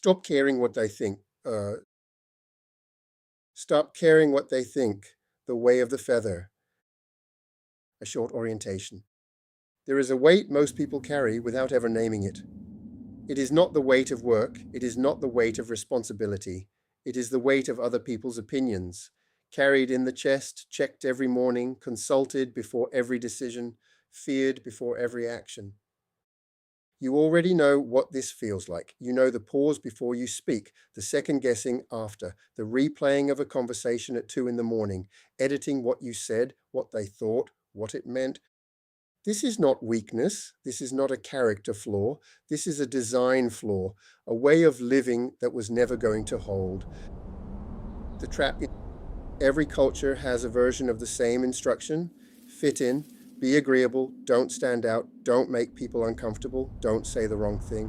Stop caring what they think. Stop caring what they think. The way of the feather. A short orientation. There is a weight most people carry without ever naming it. It is not the weight of work. It is not the weight of responsibility. It is the weight of other people's opinions, carried in the chest, checked every morning, consulted before every decision, feared before every action. You already know what this feels like. You know the pause before you speak, the second guessing after, the replaying of a conversation at 2 in the morning, editing what you said, what they thought, what it meant. This is not weakness. This is not a character flaw. This is a design flaw, a way of living that was never going to hold. The trap is every culture has a version of the same instruction: fit in, be agreeable, don't stand out, don't make people uncomfortable, don't say the wrong thing.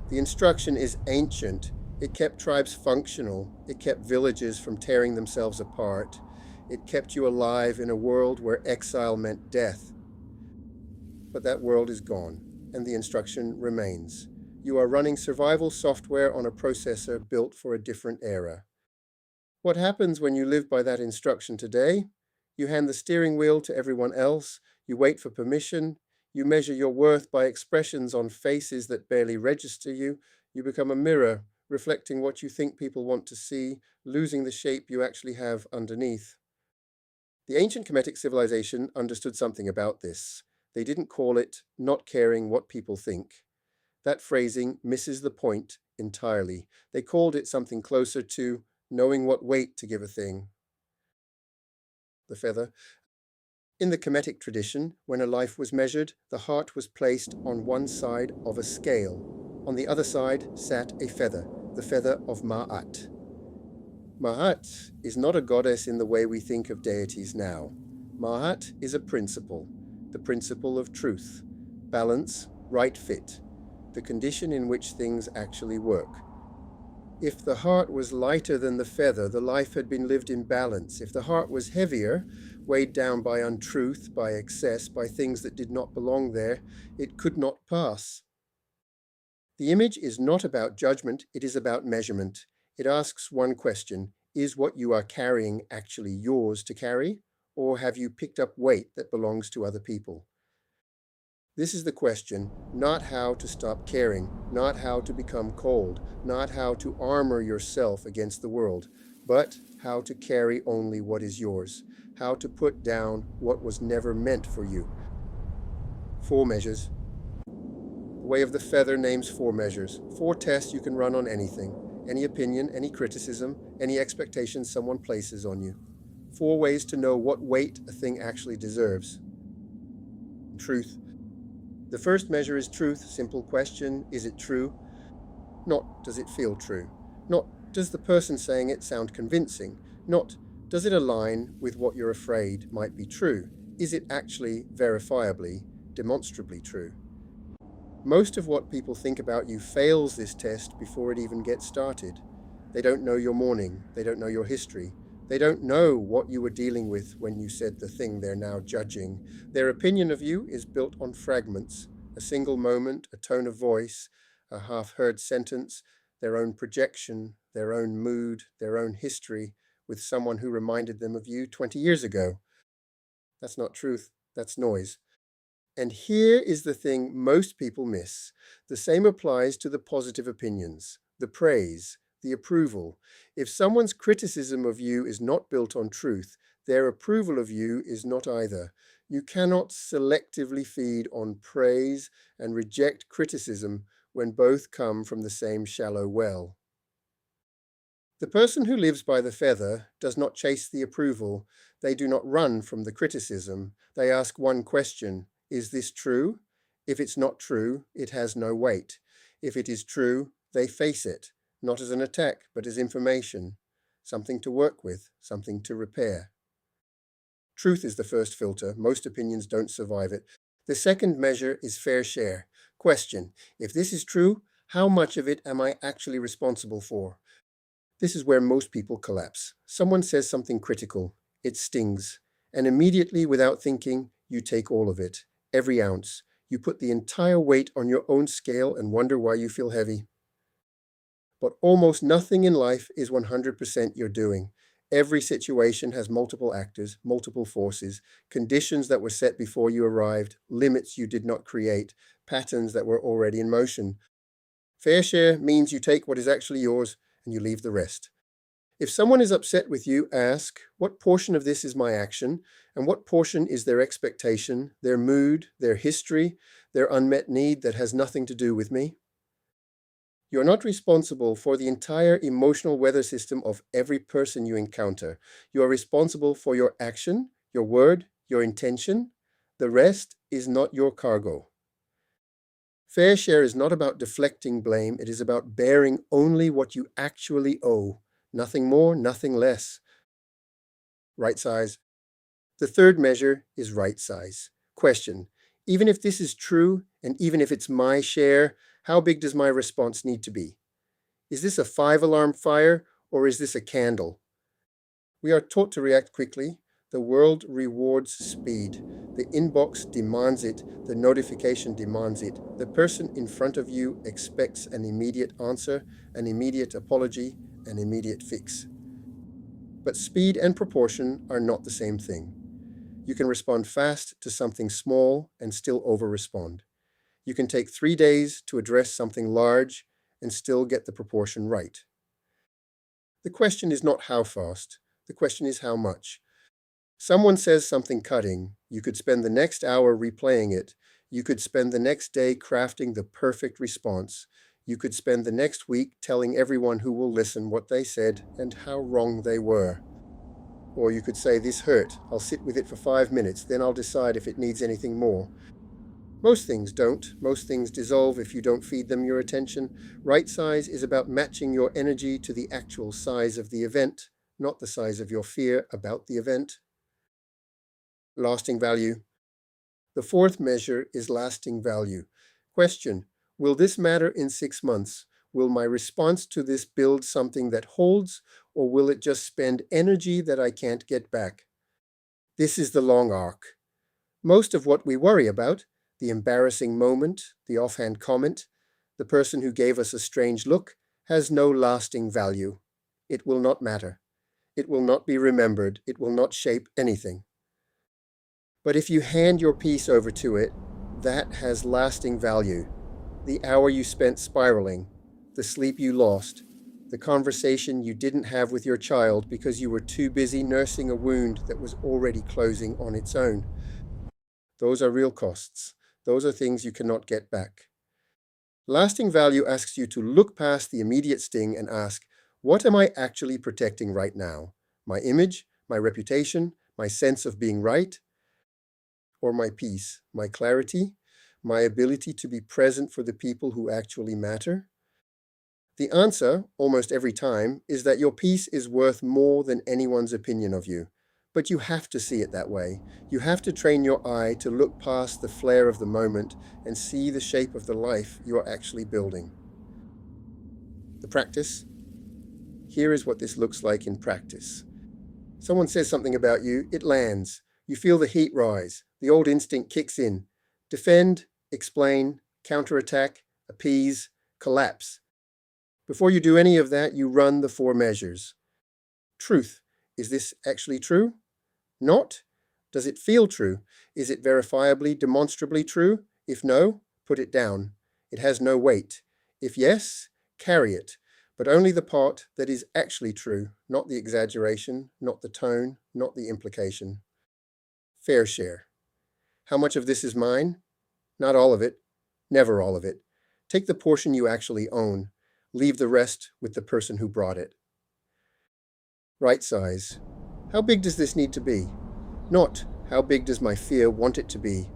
The instruction is ancient. It kept tribes functional. It kept villages from tearing themselves apart. It kept you alive in a world where exile meant death. But that world is gone, and the instruction remains. You are running survival software on a processor built for a different era. What happens when you live by that instruction today? You hand the steering wheel to everyone else, you wait for permission, you measure your worth by expressions on faces that barely register you, you become a mirror, reflecting what you think people want to see, losing the shape you actually have underneath. The ancient Kemetic civilization understood something about this. They didn't call it not caring what people think. That phrasing misses the point entirely. They called it something closer to knowing what weight to give a thing. The feather. In the Kemetic tradition, when a life was measured, the heart was placed on one side of a scale. On the other side sat a feather, the feather of Ma'at. Ma'at is not a goddess in the way we think of deities now. Ma'at is a principle, the principle of truth, balance, right fit, the condition in which things actually work. If the heart was lighter than the feather, the life had been lived in balance. If the heart was heavier, weighed down by untruth, by excess, by things that did not belong there, it could not pass. The image is not about judgment, it is about measurement. It asks one question: is what you are carrying actually yours to carry, or have you picked up weight that belongs to other people? This is the question, not how to stop caring, not how to become cold, not how to armor yourself against the world, but how to carry only what is yours, how to put down what was never meant for you. 4 measures. The way of the feather names 4 measures, 4 tests you can run on anything, any opinion, any criticism, any expectation someone places on you. 4 ways to know what weight a thing actually deserves. Truth. The first measure is truth. Simple question: is it true? Not does it feel true? Not does the person saying it sound convincing? Not does it align with what you're afraid might be true? Is it actually verifiably, demonstrably true? Most of what people think about you fails this test before it even gets started. They don't know your morning. They don't know your history. They don't know what you were dealing with when you said the thing they're now judging. Their opinion of you is built on fragments: a single moment, a tone of voice, a half-heard sentence, their own projection, their own mood, their own history with someone who reminded them of you 20 years ago. That's not truth, that's noise. And here is the thing most people miss. The same applies to the positive opinions, the praise, the approval. If someone's criticism of you is not built on truth, their approval of you is not either. You cannot selectively feed on praise and reject criticism when both come from the same shallow well. The person who lives by the feather does not chase the approval. They do not run from the criticism. They ask one question: is this true? If it's not true, it has no weight. If it is true, they face it, not as an attack, but as information, something to work with, something to repair. Truth is the first filter. Most opinions don't survive it. The second measure is fair share. Question: if this is true, how much of it am I actually responsible for? This is where most people collapse. Someone says something critical. It stings. And immediately, without thinking, you take all of it, every ounce. You put the entire weight on your own scale and wonder why you feel heavy. but almost nothing in life is 100% your doing. Every situation has multiple actors, multiple forces, conditions that were set before you arrived, limits you did not create, patterns that were already in motion. Fair share means you take what is actually yours and you leave the rest. If someone is upset with you, ask, what portion of this is my action, and what portion is their expectation, their mood, their history, their unmet need that has nothing to do with me? You're not responsible for the entire emotional weather system of every person you encounter. You are responsible for your action, your word, your intention. The rest is not your cargo. Fair share is not about deflecting blame. It is about bearing only what you actually owe. Nothing more, nothing less. Right size. The third measure is right size. Question. Even if this is true, and even if it's my share, how big does my response need to be? Is this a 5-alarm fire, or is this a candle? We are taught to react quickly. The world rewards speed. The inbox demands it. The notification demands it. The person in front of you expects an immediate answer, an immediate apology, an immediate fix. But speed and proportion are not the same thing. You can respond fast to something small and still over-respond. You can take 3 days to address something large and still get the proportion right. The question is not how fast. The question is how much. Someone says something cutting. You could spend the next hour replaying it. You could spend the next day crafting the perfect response. You could spend the next week telling everyone who will listen what they said and how wrong they were. Or you could say, this hurt. I'll sit with it for 5 minutes, then I'll decide if it needs anything more. Most things don't. Most things dissolve if you don't feed them your attention. Right size is about matching your energy to the actual size of the event, not the size of your fear about the event. Lasting value. The fourth measure is lasting value. Question. Will this matter in 6 months? Will my response to this build something that holds, or will it just spend energy that I can't get back? This is the long arc. Most of what we worry about, the embarrassing moment, the offhand comment, the person who gave us a strange look, has no lasting value. It will not matter. It will not be remembered. It will not shape anything. But if you hand your piece over to it, that has lasting value. The hour you spent spiraling, the sleep you lost, the conversation you didn't have with your child because you were too busy nursing a wound that was already closing on its own. Those are real costs. Those are things you cannot get back. Lasting value asks you to look past the immediate sting and ask, what am I actually protecting right now? My image, my reputation, my sense of being right? Or my peace, my clarity, my ability to be present for the people who actually matter? The answer, almost every time, is that your peace is worth more than anyone's opinion of you. But you have to see it that way. You have to train your eye to look past the flare of the moment and see the shape of the life you are actually building. The practice? Here is what this looks like in practice. Someone says something about you, it lands. You feel the heat rise. The old instinct kicks in. Defend, explain, counterattack, appease, collapse. Before you do any of that, you run the 4 measures. Truth. Is this actually true? Not? Does it feel true? Is it verifiably, demonstrably true? If no, put it down. It has no weight. If yes, carry it, but only the part that is actually true, not the exaggeration, not the tone, not the implication. Fair share. How much of this is mine? Not all of it. Never all of it. Take the portion you actually own. Leave the rest with the person who brought it. Right size. How big does this need to be? Not, how big does my fear want it to be?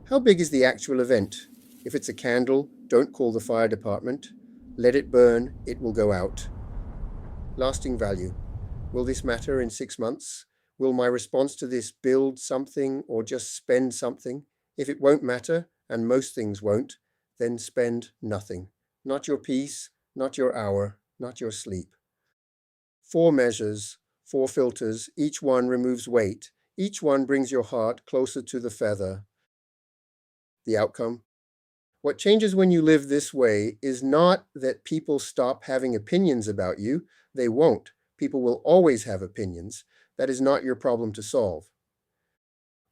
How big is the actual event? If it's a candle, don't call the fire department. Let it burn, it will go out. Lasting value. Will this matter in 6 months? Will my response to this build something or just spend something? If it won't matter, and most things won't, then spend nothing. Not your peace, not your hour, not your sleep. 4 measures, 4 filters, each one removes weight. Each one brings your heart closer to the feather. The outcome? What changes when you live this way is not that people stop having opinions about you. They won't. People will always have opinions. That is not your problem to solve.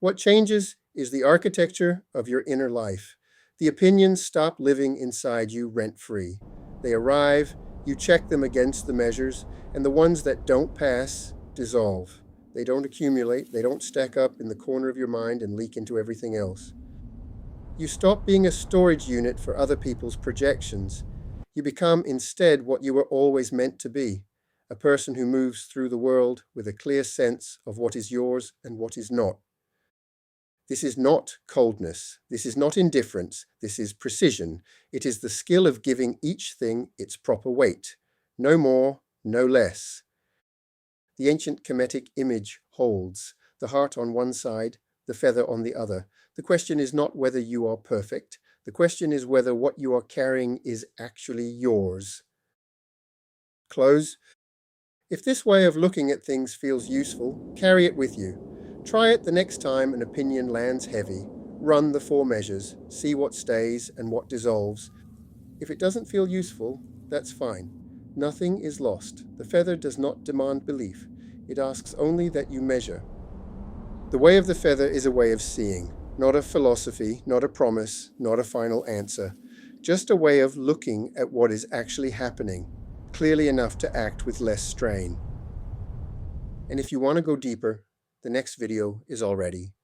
What changes is the architecture of your inner life. The opinions stop living inside you rent-free. They arrive, you check them against the measures, and the ones that don't pass dissolve. They don't accumulate, they don't stack up in the corner of your mind and leak into everything else. You stop being a storage unit for other people's projections. You become instead what you were always meant to be, a person who moves through the world with a clear sense of what is yours and what is not. This is not coldness. This is not indifference. This is precision. It is the skill of giving each thing its proper weight. No more, no less. The ancient Kemetic image holds, the heart on one side, the feather on the other. The question is not whether you are perfect. The question is whether what you are carrying is actually yours. Close. If this way of looking at things feels useful, carry it with you. Try it the next time an opinion lands heavy. Run the 4 measures, see what stays and what dissolves. If it doesn't feel useful, that's fine. Nothing is lost. The feather does not demand belief. It asks only that you measure. The way of the feather is a way of seeing, not a philosophy, not a promise, not a final answer. Just a way of looking at what is actually happening, clearly enough to act with less strain. And if you want to go deeper, the next video is all ready.